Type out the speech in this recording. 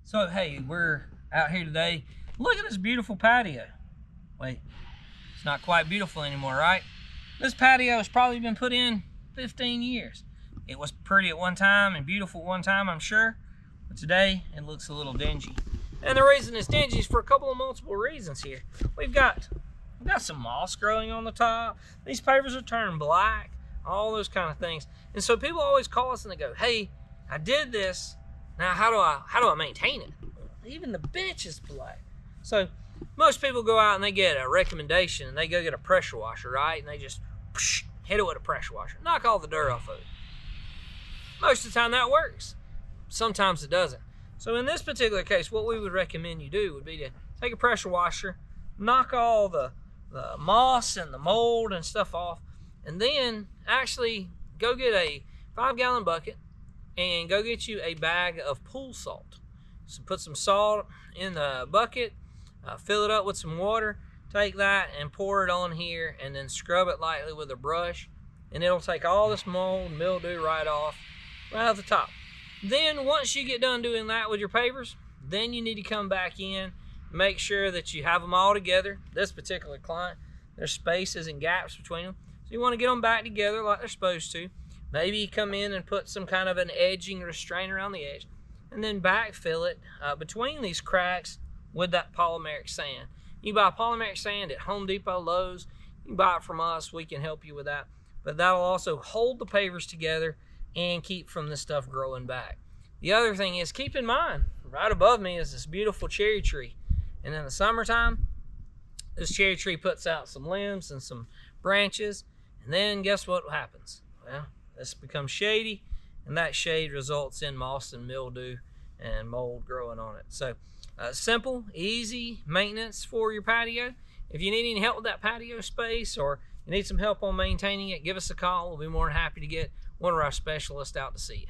So, hey, we're out here today. Look at this beautiful patio. Wait, it's not quite beautiful anymore, right? This patio has probably been put in 15 years. It was pretty at one time and beautiful at one time, I'm sure. But today, it looks a little dingy. And the reason it's dingy is for a couple of multiple reasons here. We've got some moss growing on the top. These pavers are turning black, all those kind of things. And so people always call us and they go, hey, I did this. Now, how do I maintain it? Even the bench is black. So most people go out and they get a recommendation and they go get a pressure washer, right? And they just hit it with a pressure washer, knock all the dirt off of it. Most of the time that works. Sometimes it doesn't. So in this particular case, what we would recommend you do would be to take a pressure washer, knock all the moss and the mold and stuff off, and then actually go get a 5-gallon bucket and go get you a bag of pool salt. So put some salt in the bucket, fill it up with some water, take that and pour it on here, and then scrub it lightly with a brush, and it'll take all this mold and mildew right off the top. Then once you get done doing that with your pavers, then you need to come back in, make sure that you have them all together. This particular client, there's spaces and gaps between them, so you want to get them back together like they're supposed to. Maybe come in and put some kind of an edging restraint around the edge, and then backfill it between these cracks with that polymeric sand. You buy polymeric sand at Home Depot, Lowe's. You can buy it from us. We can help you with that. But that'll also hold the pavers together and keep from this stuff growing back. The other thing is, keep in mind, right above me is this beautiful cherry tree. And in the summertime, this cherry tree puts out some limbs and some branches. And then guess what happens? Well, this becomes shady, and that shade results in moss and mildew and mold growing on it. So simple, easy maintenance for your patio. If you need any help with that patio space, or you need some help on maintaining it, give us a call. We'll be more than happy to get one of our specialists out to see you.